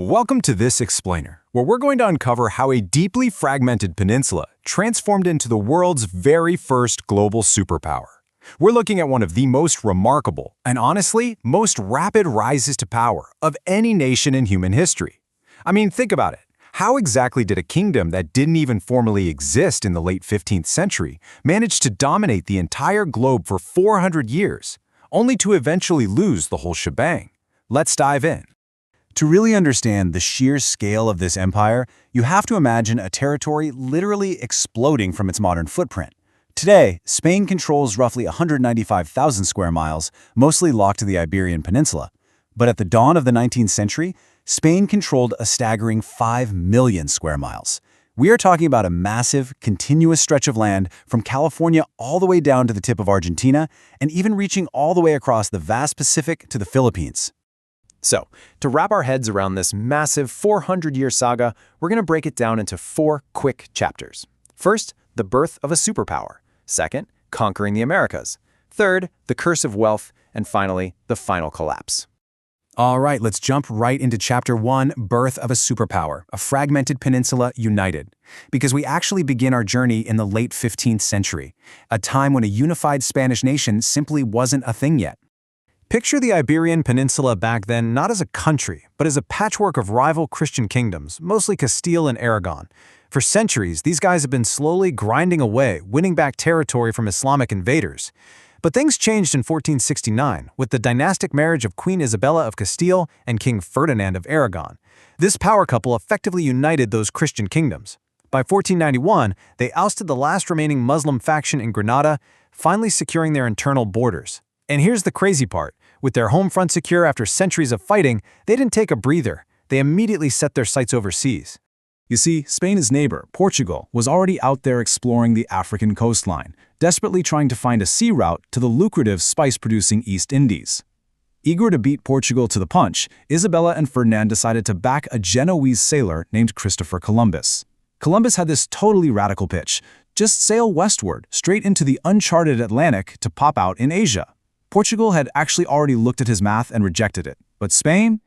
Welcome to this explainer, where we're going to uncover how a deeply fragmented peninsula transformed into the world's very first global superpower. We're looking at one of the most remarkable and honestly, most rapid rises to power of any nation in human history. I mean, think about it. How exactly did a kingdom that didn't even formally exist in the late 15th century manage to dominate the entire globe for 400 years, only to eventually lose the whole shebang? Let's dive in. To really understand the sheer scale of this empire, you have to imagine a territory literally exploding from its modern footprint. Today, Spain controls roughly 195,000 square miles, mostly locked to the Iberian Peninsula. But at the dawn of the 19th century, Spain controlled a staggering 5 million square miles. We are talking about a massive, continuous stretch of land from California all the way down to the tip of Argentina, and even reaching all the way across the vast Pacific to the Philippines. So, to wrap our heads around this massive 400-year saga, we're going to break it down into 4 quick chapters. First, the birth of a superpower. Second, conquering the Americas. Third, the curse of wealth. And finally, the final collapse. All right, let's jump right into Chapter 1, Birth of a Superpower, a fragmented peninsula united. Because we actually begin our journey in the late 15th century, a time when a unified Spanish nation simply wasn't a thing yet. Picture the Iberian Peninsula back then not as a country, but as a patchwork of rival Christian kingdoms, mostly Castile and Aragon. For centuries, these guys have been slowly grinding away, winning back territory from Islamic invaders. But things changed in 1469 with the dynastic marriage of Queen Isabella of Castile and King Ferdinand of Aragon. This power couple effectively united those Christian kingdoms. By 1491, they ousted the last remaining Muslim faction in Granada, finally securing their internal borders. And here's the crazy part. With their home front secure after centuries of fighting, they didn't take a breather. They immediately set their sights overseas. You see, Spain's neighbor, Portugal, was already out there exploring the African coastline, desperately trying to find a sea route to the lucrative spice-producing East Indies. Eager to beat Portugal to the punch, Isabella and Ferdinand decided to back a Genoese sailor named Christopher Columbus. Columbus had this totally radical pitch: just sail westward, straight into the uncharted Atlantic to pop out in Asia. Portugal had actually already looked at his math and rejected it. But Spain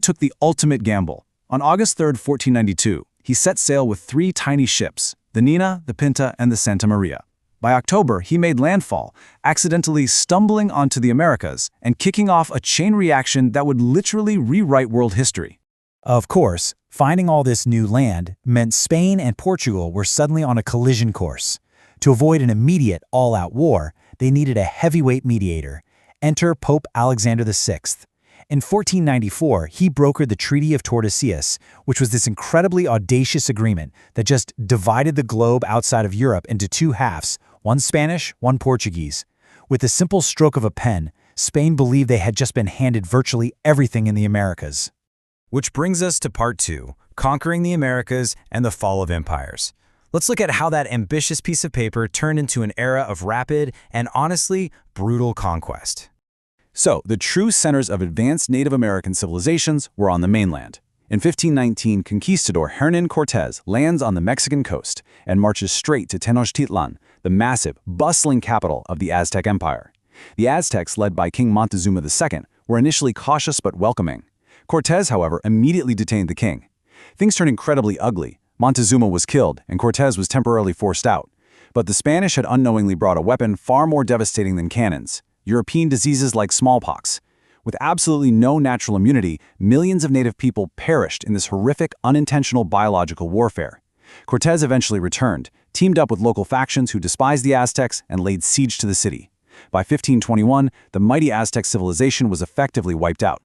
took the ultimate gamble. On August 3, 1492, he set sail with 3 tiny ships, the Nina, the Pinta, and the Santa Maria. By October, he made landfall, accidentally stumbling onto the Americas and kicking off a chain reaction that would literally rewrite world history. Of course, finding all this new land meant Spain and Portugal were suddenly on a collision course. To avoid an immediate, all-out war, they needed a heavyweight mediator. Enter Pope Alexander VI. In 1494, he brokered the Treaty of Tordesillas, which was this incredibly audacious agreement that just divided the globe outside of Europe into 2 halves, one Spanish, one Portuguese. With the simple stroke of a pen, Spain believed they had just been handed virtually everything in the Americas. Which brings us to Part 2, Conquering the Americas and the Fall of Empires. Let's look at how that ambitious piece of paper turned into an era of rapid and honestly brutal conquest. So, the true centers of advanced Native American civilizations were on the mainland. In 1519, Conquistador Hernán Cortés lands on the Mexican coast and marches straight to Tenochtitlan, the massive, bustling capital of the Aztec Empire. The Aztecs, led by King Montezuma II, were initially cautious but welcoming. Cortés, however, immediately detained the king. Things turned incredibly ugly. Montezuma was killed, and Cortés was temporarily forced out. But the Spanish had unknowingly brought a weapon far more devastating than cannons: European diseases like smallpox. With absolutely no natural immunity, millions of native people perished in this horrific, unintentional biological warfare. Cortés eventually returned, teamed up with local factions who despised the Aztecs, and laid siege to the city. By 1521, the mighty Aztec civilization was effectively wiped out.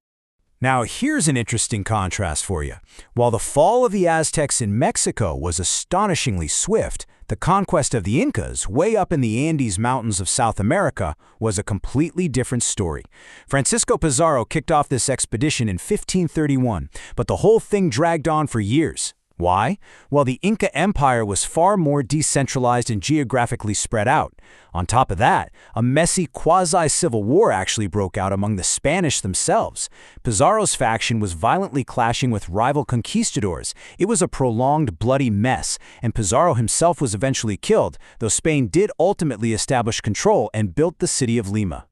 Now here's an interesting contrast for you. While the fall of the Aztecs in Mexico was astonishingly swift, the conquest of the Incas, way up in the Andes Mountains of South America, was a completely different story. Francisco Pizarro kicked off this expedition in 1531, but the whole thing dragged on for years. Why? Well, the Inca Empire was far more decentralized and geographically spread out. On top of that, a messy quasi-civil war actually broke out among the Spanish themselves. Pizarro's faction was violently clashing with rival conquistadors. It was a prolonged, bloody mess, and Pizarro himself was eventually killed, though Spain did ultimately establish control and built the city of Lima.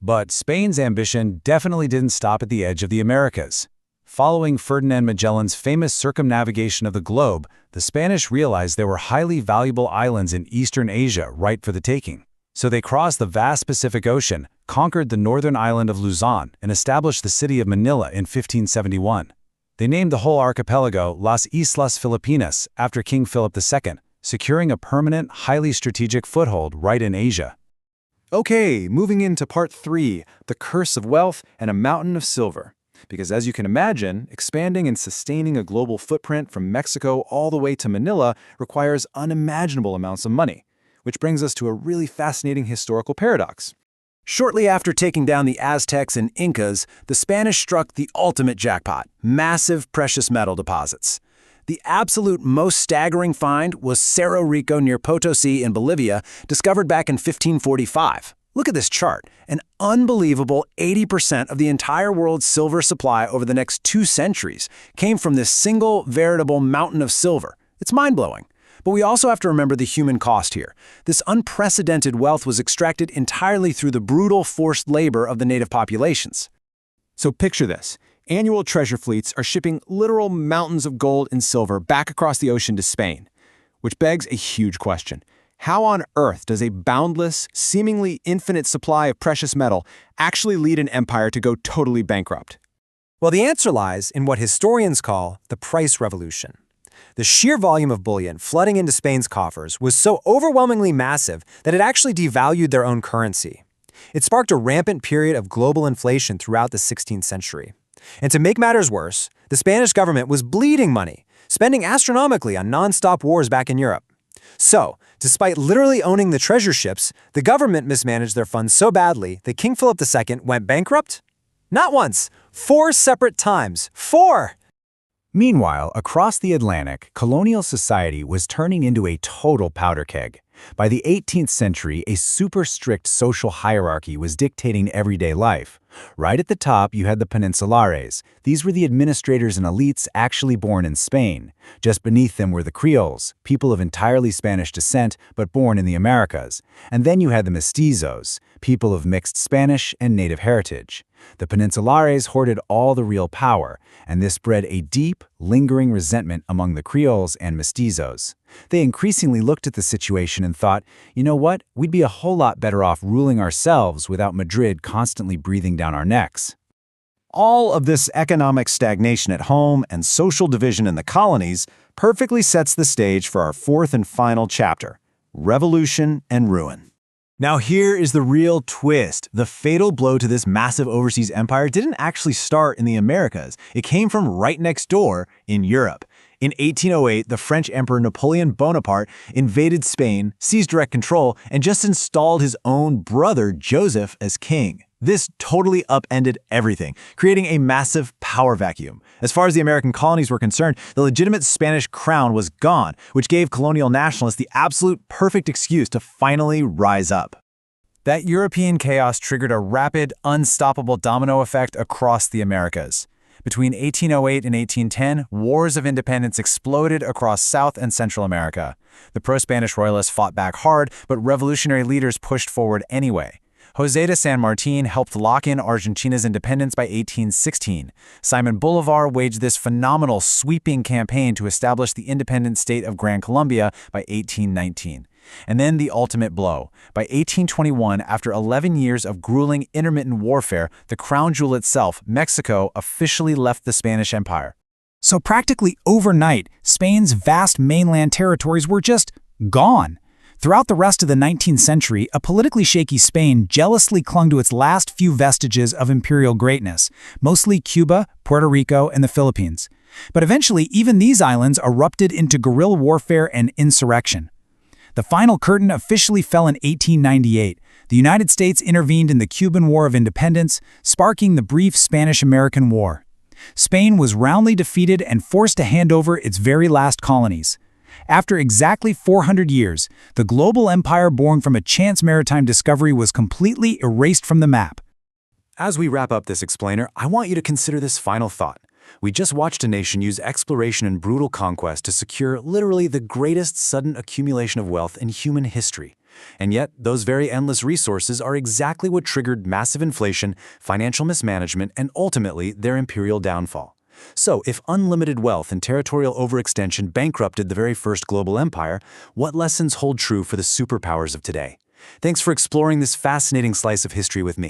But Spain's ambition definitely didn't stop at the edge of the Americas. Following Ferdinand Magellan's famous circumnavigation of the globe, the Spanish realized there were highly valuable islands in Eastern Asia ripe for the taking. So they crossed the vast Pacific Ocean, conquered the northern island of Luzon, and established the city of Manila in 1571. They named the whole archipelago Las Islas Filipinas after King Philip II, securing a permanent, highly strategic foothold right in Asia. Okay, moving into part 3, the curse of wealth and a mountain of silver. Because as you can imagine, expanding and sustaining a global footprint from Mexico all the way to Manila requires unimaginable amounts of money. Which brings us to a really fascinating historical paradox. Shortly after taking down the Aztecs and Incas, the Spanish struck the ultimate jackpot: massive precious metal deposits. The absolute most staggering find was Cerro Rico near Potosi in Bolivia, discovered back in 1545. Look at this chart. An unbelievable 80% of the entire world's silver supply over the next 2 centuries came from this single, veritable mountain of silver. It's mind-blowing. But we also have to remember the human cost here. This unprecedented wealth was extracted entirely through the brutal forced labor of the native populations. So picture this. Annual treasure fleets are shipping literal mountains of gold and silver back across the ocean to Spain. Which begs a huge question. How on earth does a boundless, seemingly infinite supply of precious metal actually lead an empire to go totally bankrupt? Well, the answer lies in what historians call the price revolution. The sheer volume of bullion flooding into Spain's coffers was so overwhelmingly massive that it actually devalued their own currency. It sparked a rampant period of global inflation throughout the 16th century. And to make matters worse, the Spanish government was bleeding money, spending astronomically on non-stop wars back in Europe. So, despite literally owning the treasure ships, the government mismanaged their funds so badly that King Philip II went bankrupt? Not once, 4 separate times. 4! Meanwhile, across the Atlantic, colonial society was turning into a total powder keg. By the 18th century, a super strict social hierarchy was dictating everyday life. Right at the top, you had the peninsulares. These were the administrators and elites actually born in Spain. Just beneath them were the Creoles, people of entirely Spanish descent but born in the Americas. And then you had the mestizos, people of mixed Spanish and native heritage. The peninsulares hoarded all the real power, and this bred a deep, lingering resentment among the Creoles and mestizos. They increasingly looked at the situation and thought, you know what, we'd be a whole lot better off ruling ourselves without Madrid constantly breathing down our necks. All of this economic stagnation at home and social division in the colonies perfectly sets the stage for our 4th and final chapter: revolution and ruin. Now here is the real twist. The fatal blow to this massive overseas empire didn't actually start in the Americas. It came from right next door in Europe. In 1808, the French Emperor Napoleon Bonaparte invaded Spain, seized direct control, and just installed his own brother Joseph as king. This totally upended everything, creating a massive power vacuum. As far as the American colonies were concerned, the legitimate Spanish crown was gone, which gave colonial nationalists the absolute perfect excuse to finally rise up. That European chaos triggered a rapid, unstoppable domino effect across the Americas. Between 1808 and 1810, wars of independence exploded across South and Central America. The pro-Spanish royalists fought back hard, but revolutionary leaders pushed forward anyway. José de San Martín helped lock in Argentina's independence by 1816. Simón Bolívar waged this phenomenal, sweeping campaign to establish the independent state of Gran Colombia by 1819. And then the ultimate blow. By 1821, after 11 years of grueling intermittent warfare, the crown jewel itself, Mexico, officially left the Spanish Empire. So practically overnight, Spain's vast mainland territories were just gone. Throughout the rest of the 19th century, a politically shaky Spain jealously clung to its last few vestiges of imperial greatness, mostly Cuba, Puerto Rico, and the Philippines. But eventually, even these islands erupted into guerrilla warfare and insurrection. The final curtain officially fell in 1898. The United States intervened in the Cuban War of Independence, sparking the brief Spanish-American War. Spain was roundly defeated and forced to hand over its very last colonies. After exactly 400 years, the global empire born from a chance maritime discovery was completely erased from the map. As we wrap up this explainer, I want you to consider this final thought. We just watched a nation use exploration and brutal conquest to secure literally the greatest sudden accumulation of wealth in human history. And yet, those very endless resources are exactly what triggered massive inflation, financial mismanagement, and ultimately their imperial downfall. So, if unlimited wealth and territorial overextension bankrupted the very first global empire, what lessons hold true for the superpowers of today? Thanks for exploring this fascinating slice of history with me.